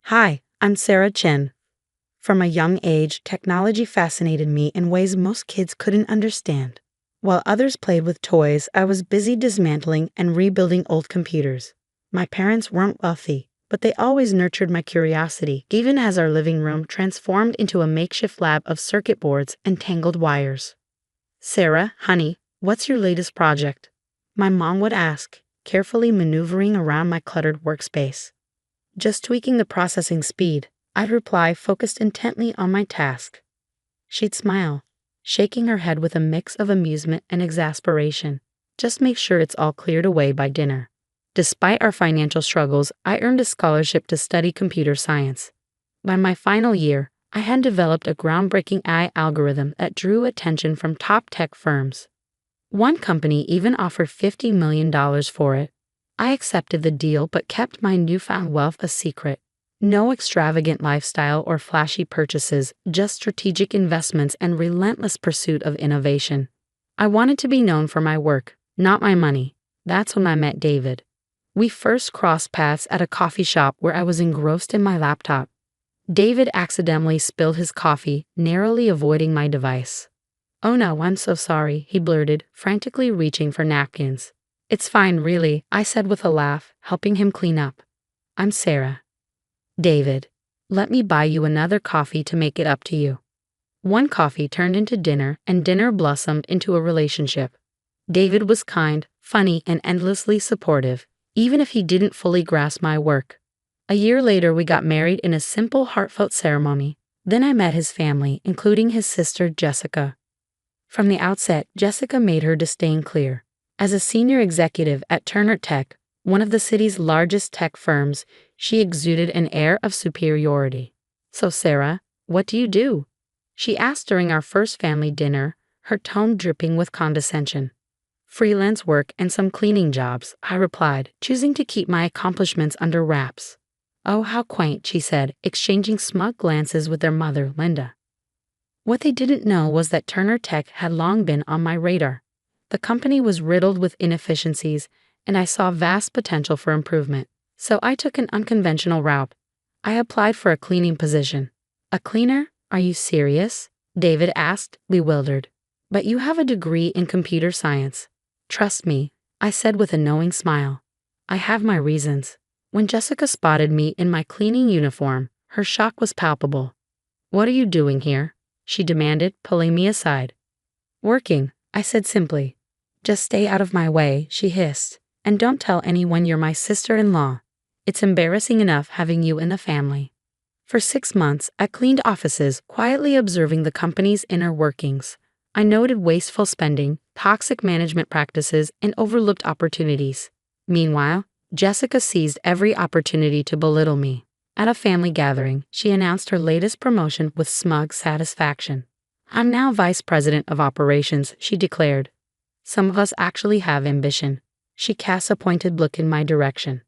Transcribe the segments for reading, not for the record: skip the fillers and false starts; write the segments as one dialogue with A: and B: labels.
A: Hi, I'm Sarah Chen. From a young age, technology fascinated me in ways most kids couldn't understand. While others played with toys, I was busy dismantling and rebuilding old computers. My parents weren't wealthy, but they always nurtured my curiosity, even as our living room transformed into a makeshift lab of circuit boards and tangled wires. Sarah, honey, what's your latest project? My mom would ask, carefully maneuvering around my cluttered workspace. Just tweaking the processing speed, I'd reply, focused intently on my task. She'd smile, shaking her head with a mix of amusement and exasperation. Just make sure it's all cleared away by dinner. Despite our financial struggles, I earned a scholarship to study computer science. By my final year, I had developed a groundbreaking AI algorithm that drew attention from top tech firms. One company even offered $50 million for it. I accepted the deal but kept my newfound wealth a secret. No extravagant lifestyle or flashy purchases, just strategic investments and relentless pursuit of innovation. I wanted to be known for my work, not my money. That's when I met David. We first crossed paths at a coffee shop where I was engrossed in my laptop. David accidentally spilled his coffee, narrowly avoiding my device. "Oh no, I'm so sorry," he blurted, frantically reaching for napkins. "It's fine, really," I said with a laugh, helping him clean up. "I'm Sarah." "David, let me buy you another coffee to make it up to you." One coffee turned into dinner, and dinner blossomed into a relationship. David was kind, funny, and endlessly supportive, even if he didn't fully grasp my work. A year later, we got married in a simple, heartfelt ceremony. Then I met his family, including his sister, Jessica. From the outset, Jessica made her disdain clear. As a senior executive at Turner Tech, one of the city's largest tech firms, she exuded an air of superiority. "So, Sarah, what do you do?" she asked during our first family dinner, her tone dripping with condescension. "Freelance work and some cleaning jobs," I replied, choosing to keep my accomplishments under wraps. "Oh, how quaint," she said, exchanging smug glances with their mother, Linda. What they didn't know was that Turner Tech had long been on my radar. The company was riddled with inefficiencies, and I saw vast potential for improvement. So I took an unconventional route. I applied for a cleaning position. "A cleaner? Are you serious?" David asked, bewildered. "But you have a degree in computer science." "Trust me," I said with a knowing smile. "I have my reasons." When Jessica spotted me in my cleaning uniform, her shock was palpable. "What are you doing here?" she demanded, pulling me aside. "Working," I said simply. "Just stay out of my way," she hissed. "And don't tell anyone you're my sister-in-law. It's embarrassing enough having you in the family." For 6 months, I cleaned offices, quietly observing the company's inner workings. I noted wasteful spending, toxic management practices, and overlooked opportunities. Meanwhile, Jessica seized every opportunity to belittle me. At a family gathering, she announced her latest promotion with smug satisfaction. "I'm now vice president of operations," she declared. "Some of us actually have ambition." She cast a pointed look in my direction.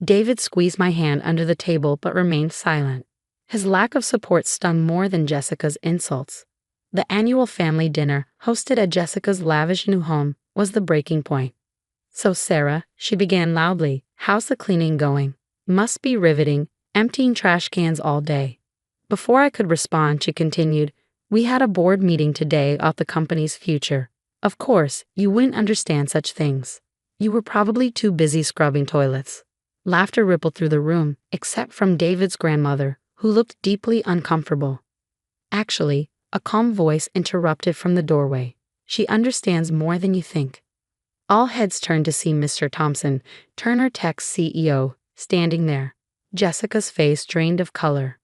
A: David squeezed my hand under the table but remained silent. His lack of support stung more than Jessica's insults. The annual family dinner, hosted at Jessica's lavish new home, was the breaking point. "So, Sarah," she began loudly, "how's the cleaning going?" "Must be riveting, emptying trash cans all day." Before I could respond, she continued, "We had a board meeting today about the company's future. Of course, you wouldn't understand such things. You were probably too busy scrubbing toilets." Laughter rippled through the room, except from David's grandmother, who looked deeply uncomfortable. Actually, a calm voice interrupted from the doorway. "She understands more than you think." All heads turned to see Mr. Thompson, Turner Tech's CEO, standing there. Jessica's face drained of color.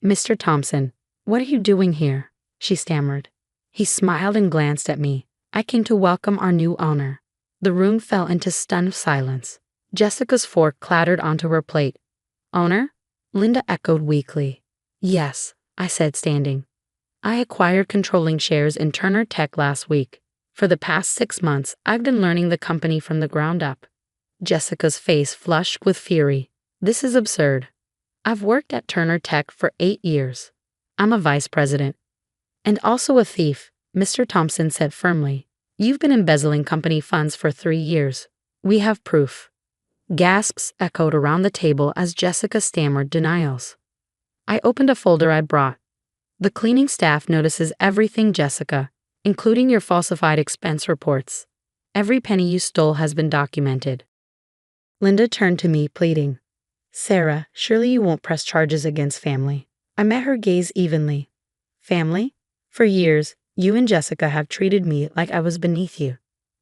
A: "Mr. Thompson, what are you doing here?" she stammered. He smiled and glanced at me. "I came to welcome our new owner." The room fell into stunned silence. Jessica's fork clattered onto her plate. "Owner?" Linda echoed weakly. "Yes," I said, standing. "I acquired controlling shares in Turner Tech last week. For the past 6 months, I've been learning the company from the ground up." Jessica's face flushed with fury. "This is absurd. I've worked at Turner Tech for 8 years. I'm a vice president." "And also a thief," Mr. Thompson said firmly. "You've been embezzling company funds for 3 years. We have proof." Gasps echoed around the table as Jessica stammered denials. I opened a folder I'd brought. The cleaning staff notices everything, Jessica, including your falsified expense reports. Every penny you stole has been documented. Linda turned to me, pleading. Sarah, surely you won't press charges against family. I met her gaze evenly. Family? For years, you and Jessica have treated me like I was beneath you,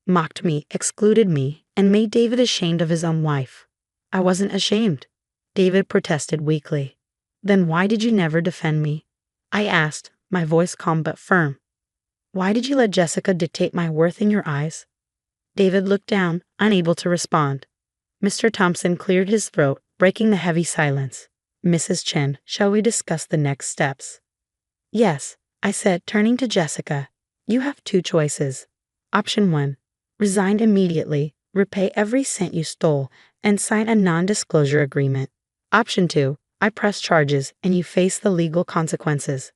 A: mocked me, excluded me, and made David ashamed of his own wife. I wasn't ashamed, David protested weakly. Then why did you never defend me? I asked, my voice calm but firm. Why did you let Jessica dictate my worth in your eyes? David looked down, unable to respond. Mr. Thompson cleared his throat, breaking the heavy silence. Mrs. Chen, shall we discuss the next steps? Yes, I said, turning to Jessica. You have two choices. Option 1. Resign immediately, repay every cent you stole, and sign a non-disclosure agreement. Option 2. I press charges, and you face the legal consequences.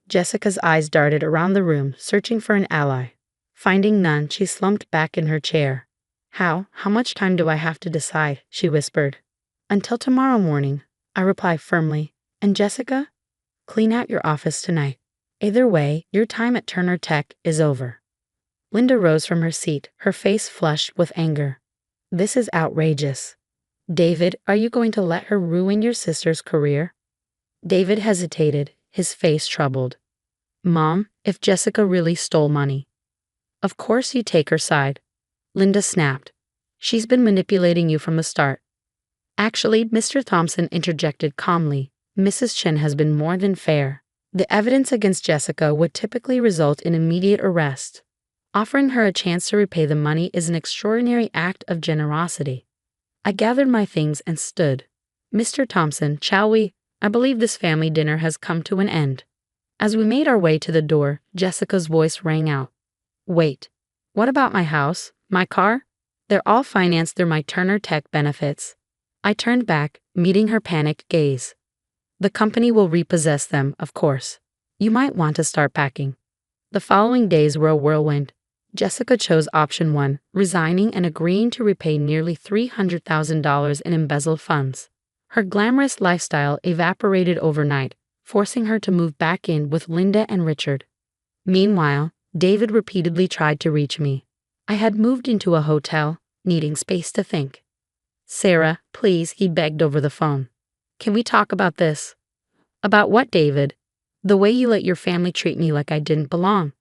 A: Jessica's eyes darted around the room, searching for an ally. Finding none, she slumped back in her chair. How much time do I have to decide? She whispered. Until tomorrow morning, I replied firmly. And Jessica? Clean out your office tonight. Either way, your time at Turner Tech is over. Linda rose from her seat, her face flushed with anger. This is outrageous. David, are you going to let her ruin your sister's career? David hesitated, his face troubled. Mom, if Jessica really stole money. Of course you take her side. Linda snapped. She's been manipulating you from the start. Actually, Mr. Thompson interjected calmly. Mrs. Chen has been more than fair. The evidence against Jessica would typically result in immediate arrest. Offering her a chance to repay the money is an extraordinary act of generosity. I gathered my things and stood. Mr. Thompson, shall we? I believe this family dinner has come to an end. As we made our way to the door, Jessica's voice rang out. Wait, what about my house, my car? They're all financed through my Turner Tech benefits. I turned back, meeting her panicked gaze. The company will repossess them, of course. You might want to start packing. The following days were a whirlwind. Jessica chose option 1, resigning and agreeing to repay nearly $300,000 in embezzled funds. Her glamorous lifestyle evaporated overnight, forcing her to move back in with Linda and Richard. Meanwhile, David repeatedly tried to reach me. I had moved into a hotel, needing space to think. Sarah, please, he begged over the phone. Can we talk about this? About what, David? The way you let your family treat me like I didn't belong.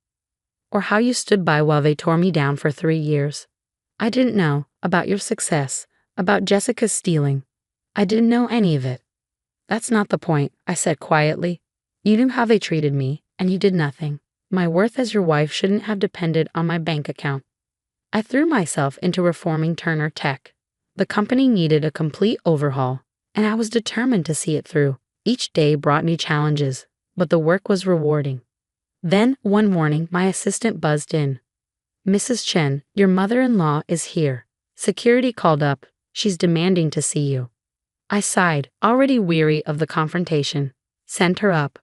A: Or how you stood by while they tore me down for 3 years. I didn't know about your success, about Jessica's stealing. I didn't know any of it. That's not the point, I said quietly. You knew how they treated me, and you did nothing. My worth as your wife shouldn't have depended on my bank account. I threw myself into reforming Turner Tech. The company needed a complete overhaul, and I was determined to see it through. Each day brought new challenges, but the work was rewarding. Then, one morning, my assistant buzzed in. Mrs. Chen, your mother-in-law is here. Security called up. She's demanding to see you. I sighed, already weary of the confrontation. Send her up.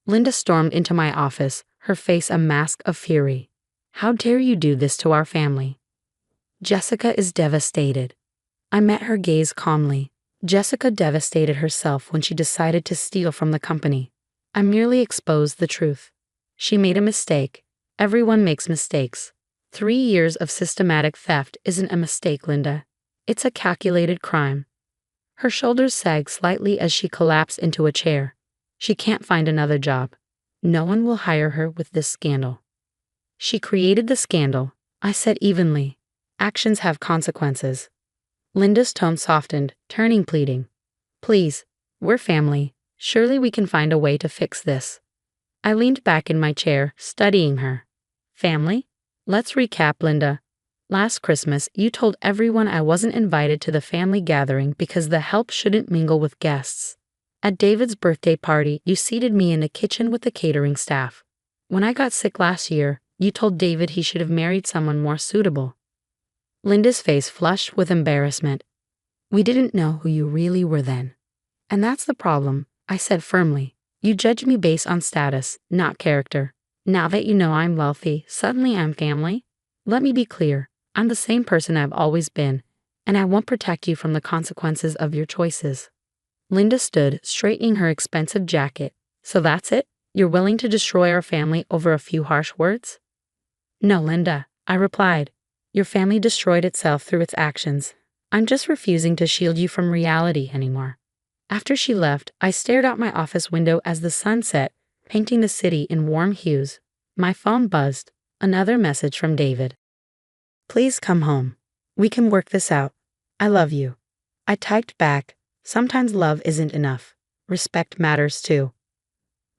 A: Linda stormed into my office, her face a mask of fury. How dare you do this to our family? Jessica is devastated. I met her gaze calmly. Jessica devastated herself when she decided to steal from the company. I merely exposed the truth. She made a mistake. Everyone makes mistakes. 3 years of systematic theft isn't a mistake, Linda. It's a calculated crime. Her shoulders sagged slightly as she collapsed into a chair. She can't find another job. No one will hire her with this scandal. She created the scandal, I said evenly. Actions have consequences. Linda's tone softened, turning pleading. Please, we're family. Surely we can find a way to fix this. I leaned back in my chair, studying her. Family? Let's recap, Linda. Last Christmas, you told everyone I wasn't invited to the family gathering because the help shouldn't mingle with guests. At David's birthday party, you seated me in the kitchen with the catering staff. When I got sick last year, you told David he should have married someone more suitable. Linda's face flushed with embarrassment. We didn't know who you really were then. And that's the problem, I said firmly. You judge me based on status, not character. Now that you know I'm wealthy, suddenly I'm family? Let me be clear. I'm the same person I've always been, and I won't protect you from the consequences of your choices. Linda stood, straightening her expensive jacket. So that's it? You're willing to destroy our family over a few harsh words? No, Linda, I replied. Your family destroyed itself through its actions. I'm just refusing to shield you from reality anymore. After she left, I stared out my office window as the sun set, painting the city in warm hues. My phone buzzed. Another message from David. Please come home. We can work this out. I love you. I typed back, sometimes love isn't enough. Respect matters too.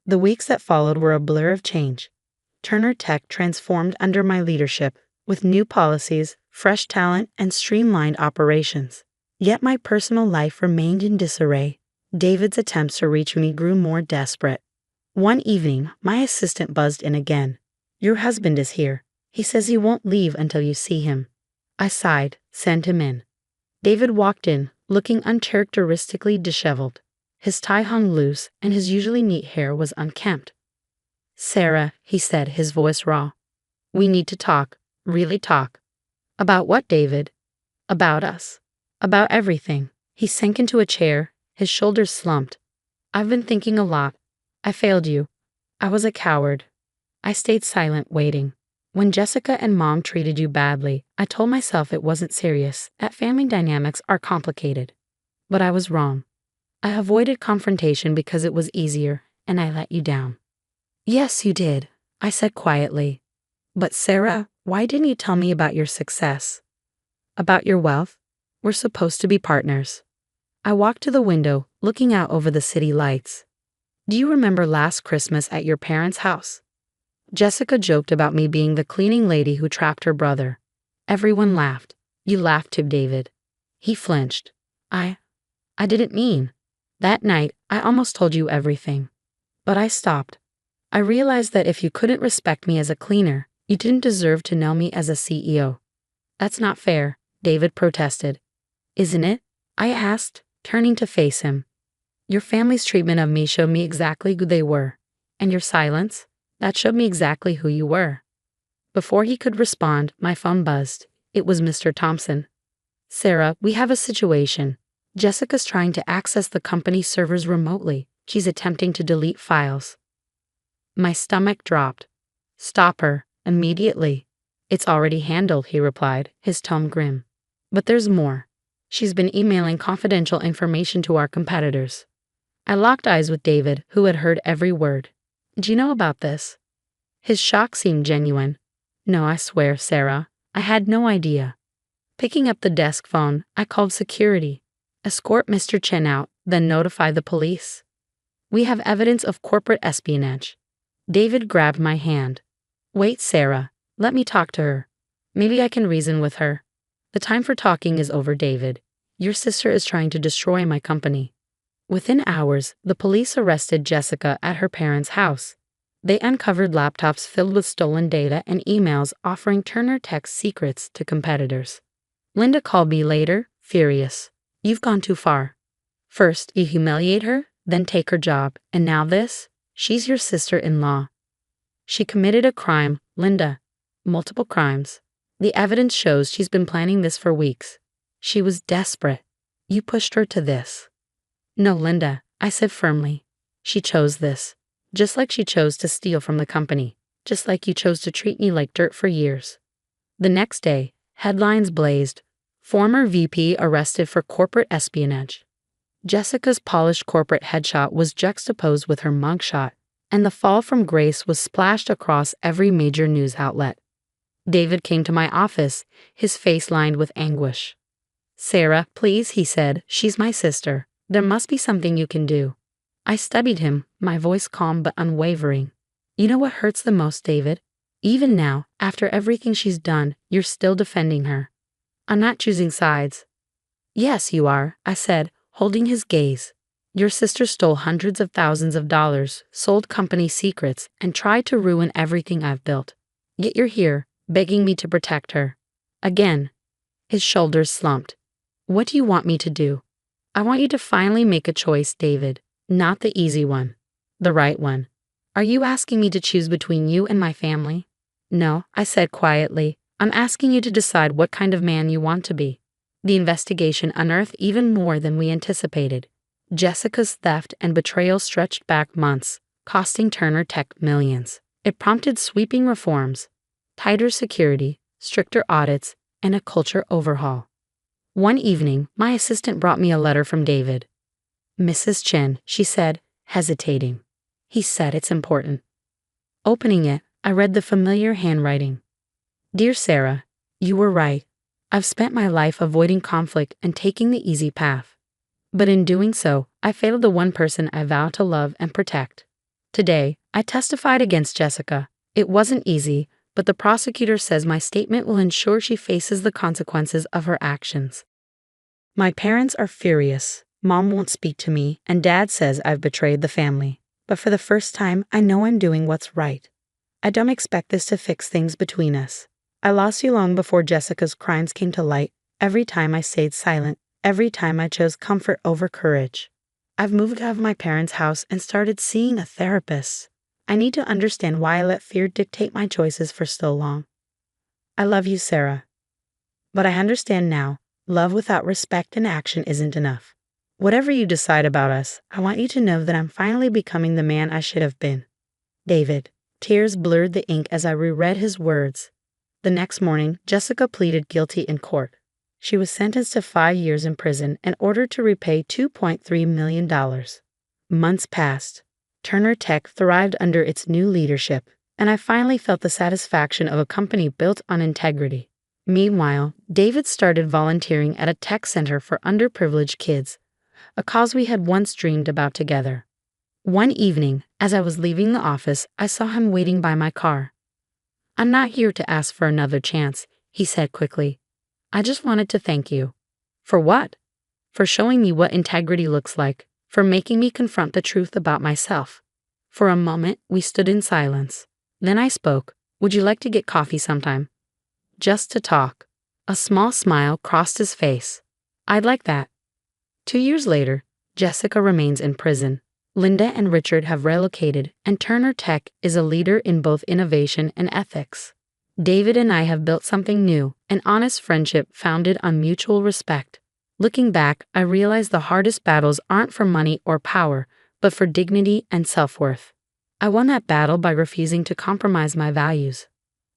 A: The weeks that followed were a blur of change. Turner Tech transformed under my leadership, with new policies, fresh talent, and streamlined operations. Yet my personal life remained in disarray. David's attempts to reach me grew more desperate. One evening, my assistant buzzed in again. Your husband is here. He says he won't leave until you see him. I sighed, sent him in. David walked in, looking uncharacteristically disheveled. His tie hung loose, and his usually neat hair was unkempt. Sarah, he said, his voice raw. We need to talk, really talk. About what, David? About us. About everything. He sank into a chair, his shoulders slumped. I've been thinking a lot. I failed you. I was a coward. I stayed silent, waiting. When Jessica and Mom treated you badly, I told myself it wasn't serious, that family dynamics are complicated. But I was wrong. I avoided confrontation because it was easier, and I let you down. Yes, you did, I said quietly. But Sarah, why didn't you tell me about your success? About your wealth? We're supposed to be partners. I walked to the window, looking out over the city lights. Do you remember last Christmas at your parents' house? Jessica joked about me being the cleaning lady who trapped her brother. Everyone laughed. You laughed too, David. He flinched. I didn't mean. That night, I almost told you everything. But I stopped. I realized that if you couldn't respect me as a cleaner, you didn't deserve to know me as a CEO. That's not fair, David protested. Isn't it? I asked, turning to face him. Your family's treatment of me showed me exactly who they were. And your silence? That showed me exactly who you were. Before he could respond, my phone buzzed. It was Mr. Thompson. Sarah, we have a situation. Jessica's trying to access the company's servers remotely. She's attempting to delete files. My stomach dropped. Stop her, immediately. It's already handled, he replied, his tone grim. But there's more. She's been emailing confidential information to our competitors. I locked eyes with David, who had heard every word. Do you know about this? His shock seemed genuine. No, I swear, Sarah, I had no idea. Picking up the desk phone, I called security. Escort Mr. Chen out, then notify the police. We have evidence of corporate espionage. David grabbed my hand. Wait, Sarah, let me talk to her. Maybe I can reason with her. The time for talking is over, David. Your sister is trying to destroy my company. Within hours, the police arrested Jessica at her parents' house. They uncovered laptops filled with stolen data and emails offering Turner Tech's secrets to competitors. Linda called me later, furious. You've gone too far. First, you humiliate her, then take her job, and now this? She's your sister-in-law. She committed a crime, Linda. Multiple crimes. The evidence shows she's been planning this for weeks. She was desperate. You pushed her to this. No, Linda, I said firmly. She chose this. Just like she chose to steal from the company. Just like you chose to treat me like dirt for years. The next day, headlines blazed. Former VP arrested for corporate espionage. Jessica's polished corporate headshot was juxtaposed with her mugshot, and the fall from grace was splashed across every major news outlet. David came to my office, his face lined with anguish. Sarah, please, he said, she's my sister. There must be something you can do. I studied him, my voice calm but unwavering. You know what hurts the most, David? Even now, after everything she's done, you're still defending her. I'm not choosing sides. Yes, you are, I said, holding his gaze. Your sister stole hundreds of thousands of dollars, sold company secrets, and tried to ruin everything I've built. Yet you're here, begging me to protect her. Again. His shoulders slumped. What do you want me to do? I want you to finally make a choice, David. Not the easy one. The right one. Are you asking me to choose between you and my family? No, I said quietly. I'm asking you to decide what kind of man you want to be. The investigation unearthed even more than we anticipated. Jessica's theft and betrayal stretched back months, costing Turner Tech millions. It prompted sweeping reforms, tighter security, stricter audits, and a culture overhaul. One evening, my assistant brought me a letter from David. "Mrs. Chen," she said, hesitating. "He said it's important." Opening it, I read the familiar handwriting. "Dear Sarah, you were right. I've spent my life avoiding conflict and taking the easy path. But in doing so, I failed the one person I vowed to love and protect. Today, I testified against Jessica. It wasn't easy, but the prosecutor says my statement will ensure she faces the consequences of her actions. My parents are furious. Mom won't speak to me, and Dad says I've betrayed the family. But for the first time, I know I'm doing what's right. I don't expect this to fix things between us. I lost you long before Jessica's crimes came to light. Every time I stayed silent, every time I chose comfort over courage. I've moved out of my parents' house and started seeing a therapist. I need to understand why I let fear dictate my choices for so long. I love you, Sarah. But I understand now, love without respect and action isn't enough. Whatever you decide about us, I want you to know that I'm finally becoming the man I should have been. David." Tears blurred the ink as I reread his words. The next morning, Jessica pleaded guilty in court. She was sentenced to 5 years in prison and ordered to repay $2.3 million. Months passed. Turner Tech thrived under its new leadership, and I finally felt the satisfaction of a company built on integrity. Meanwhile, David started volunteering at a tech center for underprivileged kids, a cause we had once dreamed about together. One evening, as I was leaving the office, I saw him waiting by my car. "I'm not here to ask for another chance," he said quickly. "I just wanted to thank you." "For what?" "For showing me what integrity looks like, for making me confront the truth about myself." For a moment, we stood in silence. Then I spoke. "Would you like to get coffee sometime?" "Just to talk." A small smile crossed his face. "I'd like that." 2 years later, Jessica remains in prison. Linda and Richard have relocated, and Turner Tech is a leader in both innovation and ethics. David and I have built something new, an honest friendship founded on mutual respect. Looking back, I realize the hardest battles aren't for money or power, but for dignity and self-worth. I won that battle by refusing to compromise my values.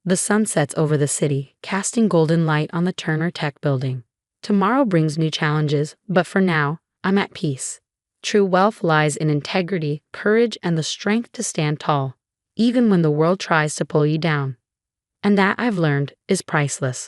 A: The sun sets over the city, casting golden light on the Turner Tech building. Tomorrow brings new challenges, but for now, I'm at peace. True wealth lies in integrity, courage, and the strength to stand tall, even when the world tries to pull you down. And that, I've learned, is priceless.